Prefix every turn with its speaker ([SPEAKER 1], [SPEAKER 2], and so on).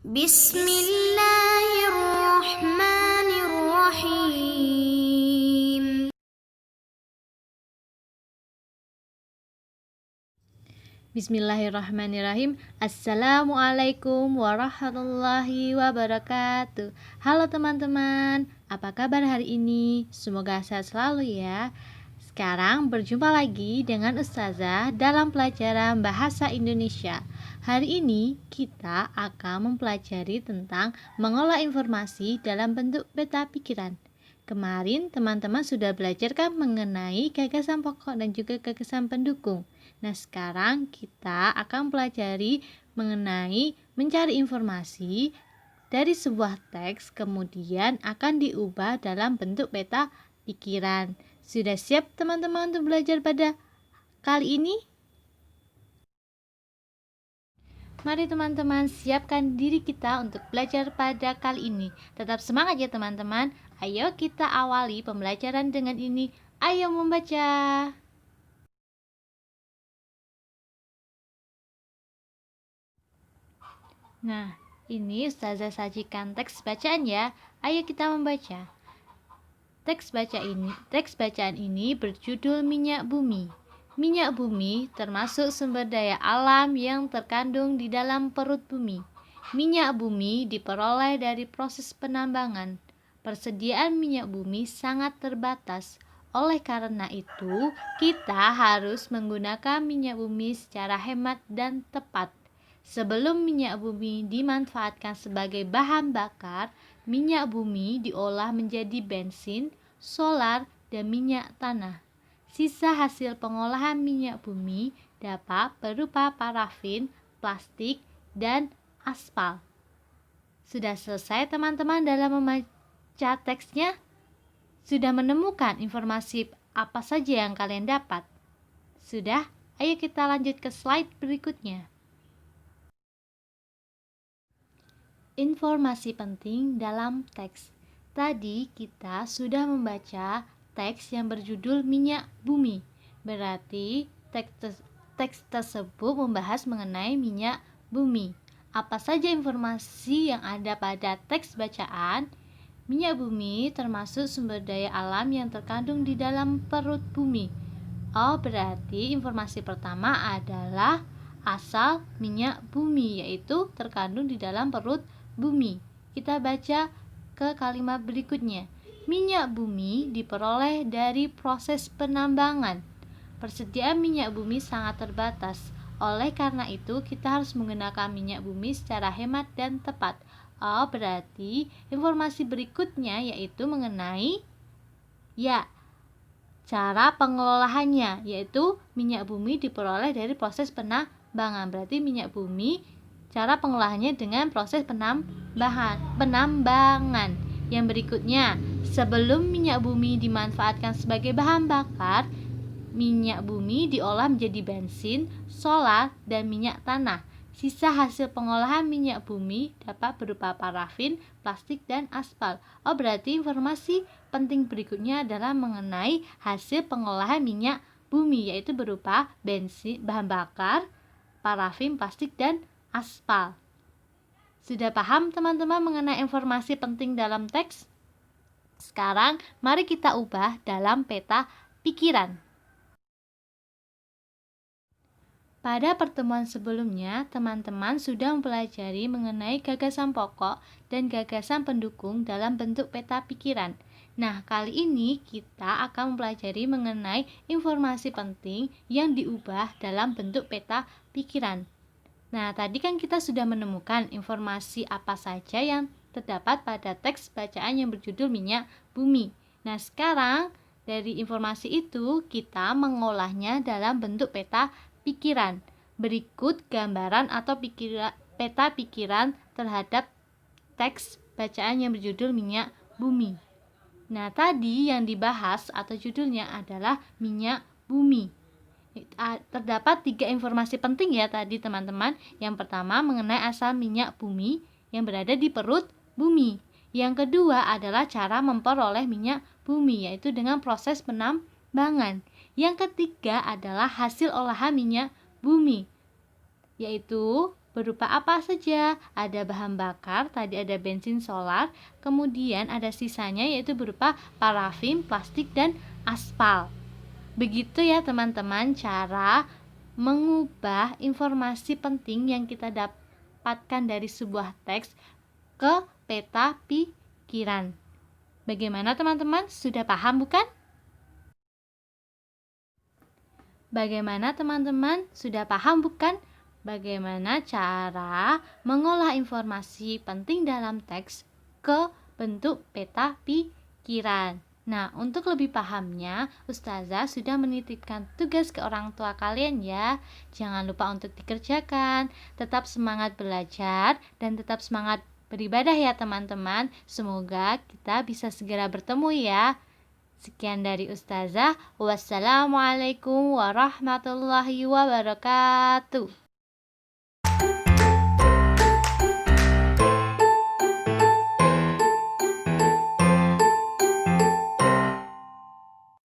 [SPEAKER 1] Bismillahirrahmanirrahim.
[SPEAKER 2] Bismillahirrahmanirrahim. Assalamualaikum warahmatullahi wabarakatuh. Halo teman-teman, apa kabar hari ini? Semoga sehat selalu ya. Sekarang berjumpa lagi dengan Ustazah dalam pelajaran Bahasa Indonesia. Hari ini kita akan mempelajari tentang mengolah informasi dalam bentuk peta pikiran. Kemarin teman-teman sudah belajar kan mengenai gagasan pokok dan juga gagasan pendukung. Nah, sekarang kita akan pelajari mengenai mencari informasi dari sebuah teks, kemudian akan diubah dalam bentuk peta pikiran. Sudah siap teman-teman untuk belajar pada kali ini? Mari teman-teman siapkan diri kita untuk belajar pada kali ini. Tetap semangat ya teman-teman. Ayo kita awali pembelajaran dengan ini. Ayo membaca. Nah, ini Ustazah sajikan teks bacaan ya. Ayo kita membaca. Teks bacaan ini berjudul Minyak Bumi. Minyak bumi termasuk sumber daya alam yang terkandung di dalam perut bumi. Minyak bumi diperoleh dari proses penambangan. Persediaan minyak bumi sangat terbatas. Oleh karena itu, kita harus menggunakan minyak bumi secara hemat dan tepat. Sebelum minyak bumi dimanfaatkan sebagai bahan bakar, minyak bumi diolah menjadi bensin, solar, dan minyak tanah. Sisa hasil pengolahan minyak bumi dapat berupa parafin, plastik, dan aspal. Sudah selesai teman-teman dalam membaca teksnya? Sudah menemukan informasi apa saja yang kalian dapat? Sudah? Ayo kita lanjut ke slide berikutnya. Informasi penting dalam teks. Tadi kita sudah membaca teks yang berjudul Minyak Bumi. Berarti teks tersebut membahas mengenai minyak bumi. Apa saja informasi yang ada pada teks bacaan? Minyak bumi termasuk sumber daya alam yang terkandung di dalam perut bumi. Oh, berarti informasi pertama adalah asal minyak bumi, yaitu terkandung di dalam perut bumi. Kita baca ke kalimat berikutnya. Minyak bumi diperoleh dari proses penambangan. Persediaan minyak bumi sangat terbatas. Oleh karena itu, kita harus menggunakan minyak bumi secara hemat dan tepat. Oh, berarti informasi berikutnya yaitu mengenai cara pengelolaannya, yaitu minyak bumi diperoleh dari proses penambangan. Berarti minyak bumi cara pengolahannya dengan proses penambangan. Yang berikutnya, sebelum minyak bumi dimanfaatkan sebagai bahan bakar, minyak bumi diolah menjadi bensin, solar, dan minyak tanah. Sisa hasil pengolahan minyak bumi dapat berupa parafin, plastik, dan aspal. Oh, berarti informasi penting berikutnya adalah mengenai hasil pengolahan minyak bumi, yaitu berupa bensin, bahan bakar, parafin, plastik, dan aspal. Sudah paham teman-teman mengenai informasi penting dalam teks? Sekarang mari kita ubah dalam peta pikiran. Pada pertemuan sebelumnya, teman-teman sudah mempelajari mengenai gagasan pokok dan gagasan pendukung dalam bentuk peta pikiran. Nah, kali ini kita akan mempelajari mengenai informasi penting yang diubah dalam bentuk peta pikiran. Nah, tadi kan kita sudah menemukan informasi apa saja yang terdapat pada teks bacaan yang berjudul Minyak Bumi. Nah, sekarang dari informasi itu kita mengolahnya dalam bentuk peta pikiran. Berikut gambaran atau peta pikiran terhadap teks bacaan yang berjudul Minyak Bumi. Nah, tadi yang dibahas atau judulnya adalah minyak bumi. Terdapat 3 informasi penting ya tadi teman-teman. Yang pertama mengenai asal minyak bumi yang berada di perut bumi. Yang kedua adalah cara memperoleh minyak bumi, yaitu dengan proses penambangan. Yang ketiga adalah hasil olahan minyak bumi, yaitu berupa apa saja? Ada bahan bakar, tadi ada bensin solar, kemudian ada sisanya yaitu berupa parafin, plastik, dan aspal. Begitu ya teman-teman cara mengubah informasi penting yang kita dapatkan dari sebuah teks ke peta pikiran. Bagaimana teman-teman? Sudah paham bukan? Bagaimana teman-teman? Sudah paham bukan? Bagaimana cara mengolah informasi penting dalam teks ke bentuk peta pikiran. Nah, untuk lebih pahamnya, Ustazah sudah menitipkan tugas ke orang tua kalian ya. Jangan lupa untuk dikerjakan. Tetap semangat belajar dan tetap semangat beribadah ya teman-teman. Semoga kita bisa segera bertemu ya. Sekian dari Ustazah. Wassalamualaikum warahmatullahi wabarakatuh.